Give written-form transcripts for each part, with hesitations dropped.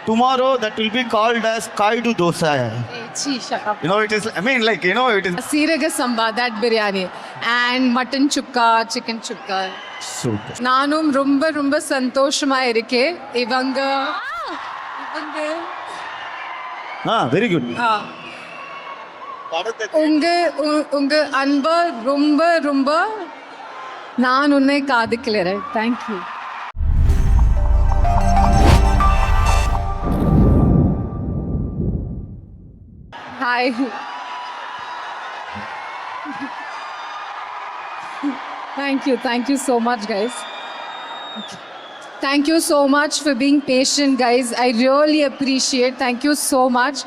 tomorrow that will be called as Kaidu Dosa. Shut up. It is, I mean, like, it is Siraga Samba, that biryani. And mutton chukka, chicken chukka. super. நானும் ரொம்ப ரொம்ப சந்தோஷமா இருக்கேன் இவங்க Very good. உங்க உங்க அன்ப ரொம்ப ரொம்ப நான் உன்னை காதலிக்கிறேன். Thank you. Hi. Thank you so much, guys. Thank you so much for being patient, guys. I really appreciate. Thank you so much.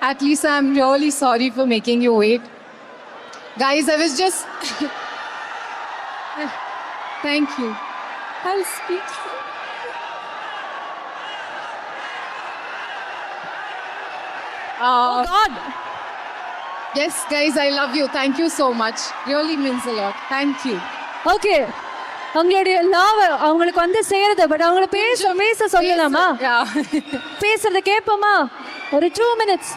At least I'm really sorry for making you wait. Guys, I was just... Thank you. I'll speak. Oh God. Yes, guys, I love you. Thank you so much. Really means a lot. Thank you. Okay, அவங்களுடைய love அவங்களுக்கு வந்து சேருது. But அவங்கள பேச சொல்லலாமா? பேசுறத கேட்போமா? ஒரு 2 minutes.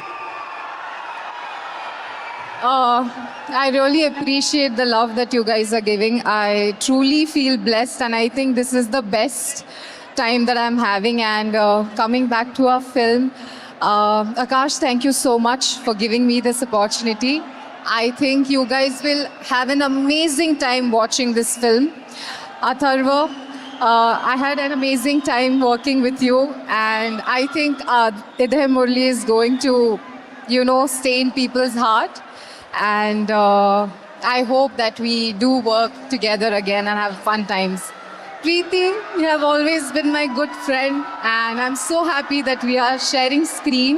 I really appreciate the love that you guys are giving. I truly feel blessed, and I think this is the best time that I'm having. And coming back to our film, Akash, thank you so much for giving me this opportunity. I think you guys will have an amazing time watching this film. Atharva, I had an amazing time working with you, and I think Idhe Murli is going to, stay in people's heart. And I hope that we do work together again and have fun times. Preeti, you have always been my good friend, and I'm so happy that we are sharing screen,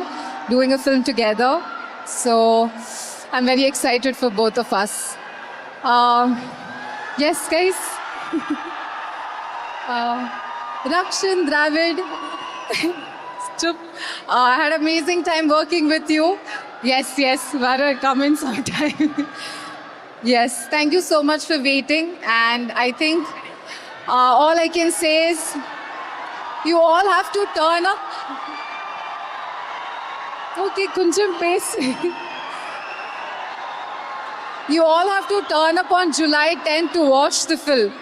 doing a film together. So I'm very excited for both of us. Yes, guys. Rakshan, Dravid. I had an amazing time working with you. Yes, Vara, come in sometime. Yes, thank you so much for waiting. And I think all I can say is you all have to turn up. Okay, kunjam pace. You all have to turn up on July 10th to watch the film.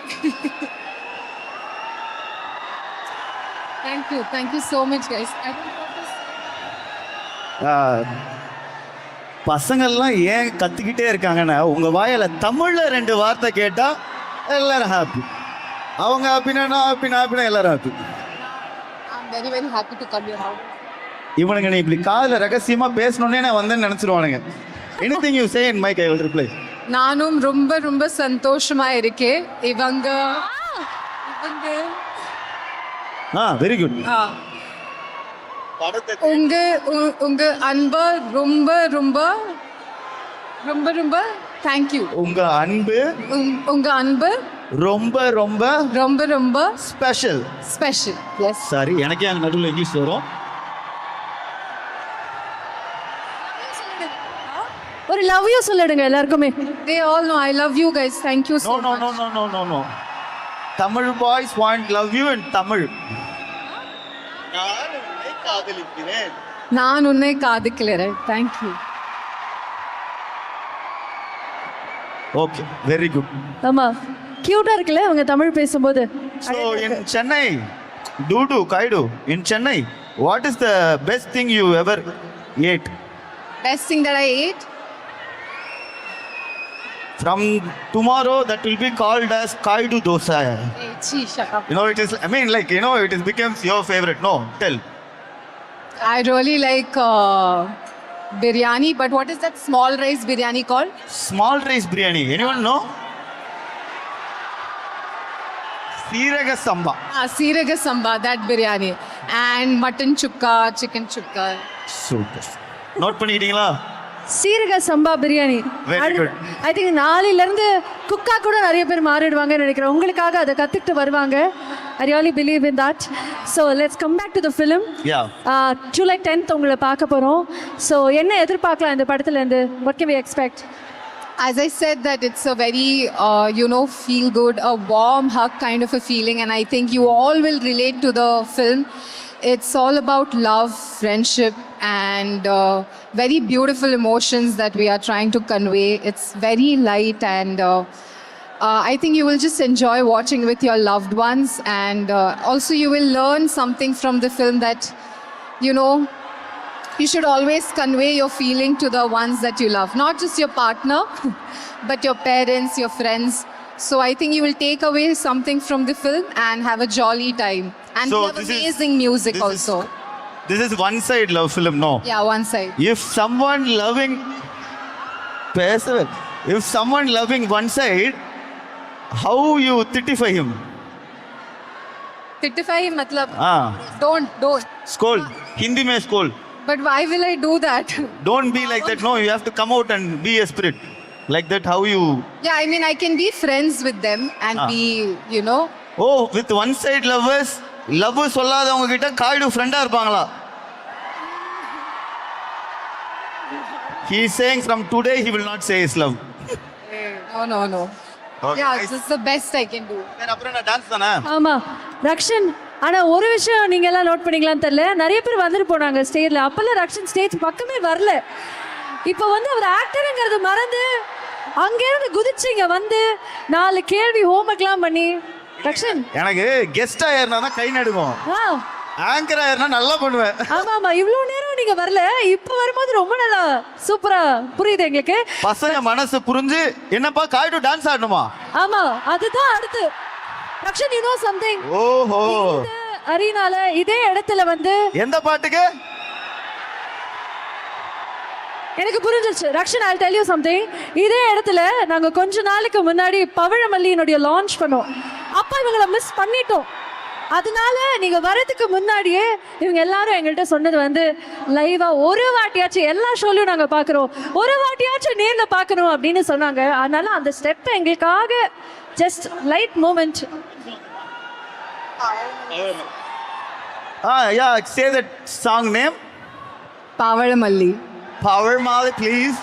Thank you so much, guys. பசங்கள்லாம் ஏன் கத்திக்கிட்டே இருக்காங்கன்னா உங்கள் வாயில் தமிழில் 2 வார்த்தை கேட்டால் எல்லாரும் ஹாப்பி. அவங்க ஹாப்பினா நான் ஹாப்பினா எல்லாரும் happy. I'm very, very happy to come your house. இவனுங்க நீ இப்படி காதில் ரகசியமாக பேசணுன்னே நான் வந்தேன்னு நினச்சிருவானுங்க. Anything you say in mic, I will reply. நானும் ரொம்ப ரொம்ப சந்தோஷமா இருக்கேன் இவங்க வெரி குட். உங்க உங்க அன்ப ரொம்ப ரொம்ப ரொம்ப ரொம்ப தேங்க்யூ. உங்க அன்பு ரொம்ப ரொம்ப ரொம்ப ரொம்ப ஸ்பெஷல். எஸ். சாரி, எனக்கே அங்கே நடுவில் இங்கிலீஷ் வரும். ஒரு லவ் யூ சொல்லிடுங்க எல்லாருக்குமே. They all know I love you guys. Thank you so much. No. Tamil boys want love you in Tamil. நான் உன்னை காதலிக்கிறேன். Thank you. Okay, very good. ஆமா, கியூட்டா இருக்குல்ல அவங்க தமிழ் பேசும்போது. So in Chennai, Kaidu, in Chennai, what is the best thing you ever ate? Best thing that I ate? From tomorrow that will be called as Kaidu Dosa. Shut up. It is, I mean, like, it is becomes your favorite. No, tell. I really like biryani, but what is that small rice biryani called? Small rice biryani. Anyone know? Siraga Samba. Siraga Samba, that biryani. And mutton chukka, chicken chukka. Super. Note பண்ணிட்டீங்களா? சீரக சம்பா biryani. Very good. I think நாளையிலேருந்து குக்கா கூட நிறைய பேர் மாறிடுவாங்கன்னு நினைக்கிறேன். உங்களுக்காக அதை கற்றுக்கிட்டு வருவாங்க. I really believe in that. So let's come back to the film. ஜூலை 10th உங்களை பார்க்க போகிறோம். ஸோ என்ன எதிர்பார்க்கலாம் இந்த படத்துலேருந்து? What can we expect? As I said, that it's a very, feel good, a warm hug kind of a feeling, and I think you all will relate to the film. It's all about love, friendship, and very beautiful emotions that we are trying to convey. It's very light, and I think you will just enjoy watching with your loved ones. And also, you will learn something from the film that, you know, you should always convey your feeling to the ones that you love, not just your partner, but your parents, your friends. So I think you will take away something from the film and have a jolly time. And So we have this is- amazing music this is- also. This is one side love film, no? Yeah, one side. If someone loving if someone loving one side, how you titify him? Titify matlab, Ah, don't. scold. Hindi mein scold. But why will I do that? Don't be like that. No, you have to come out and be a spirit. Like that, how you? Yeah, I mean, I can be friends with them and Ah. be, you know. Oh, with one side lovers, love சொல்லாதவங்க கிட்ட காய்டு ஃப்ரெண்டா இருப்பாங்களா? He is saying from today he will not say his love. No. Okay. Yeah, this is the best I can do. அப்புறம் நான் dance தானே? ஆமா ரக்ஷன் ஆனா ஒரு விஷயம் நீங்க எல்லாம் நோட் பண்ணீங்களான்னு தெரியல, நிறைய பேர் வந்துட்டு போனாங்க ஸ்டேஜ்ல. அப்பெல்லாம் ரக்ஷன் ஸ்டேஜ் பக்கமே வரல. இப்போ வந்து அவர் ஆக்டருங்கிறது மறந்து அங்கேருந்து குதிச்சிங்க வந்து 4 கேள்வி ஹோம்ஒர்க்லாம் பண்ணி. ரக்ஷன் எனக்கு கெஸ்டா ஏறினா தான் கை நடுங்கும். ஆ ஆங்கரா ஏறினா நல்லா பண்ணுவேன். ஆமா இவ்வளோ நேரம் நீங்க வரல, இப்போ வரும்போது ரொம்ப நல்லா சூப்பரா புரியுது எங்களுக்கு. பசங்க மனசு புரிஞ்சு என்னப்பா காய்டு டான்ஸ் ஆடணுமா? ஆமா அதுதான் அடுத்து. ரக்ஷன் யூ நோ சம்திங், ஓஹோ, இந்த அரீனால இதே இடத்துல வந்து எந்த பாட்டுக்கு? எனக்கு புரிஞ்சிருச்சு Rakshan. I'll tell you something. இதே இடத்துல நாங்க கொஞ்ச நாளைக்கு முன்னாடி பவழமல்லியினுடைய லான்ச் பண்ணோம். அப்ப இவங்களை மிஸ் பண்ணிட்டோம். அதனால நீங்க வரதுக்கு முன்னாடியே இவங்க எல்லாரும் எங்கள்கிட்ட சொன்னது வந்து லைவா ஒரு வாட்டியாச்சும் எல்லா ஷோலையும் நாங்க பாக்குறோம், ஒரு வாட்டியாச்சும் நேர்ல பார்க்கணும் அப்படின்னு சொன்னாங்க. அதனால அந்த ஸ்டெப் எங்களுக்காக just light moment. Yeah, say that song name. Pavalamalli. Power Mali, please.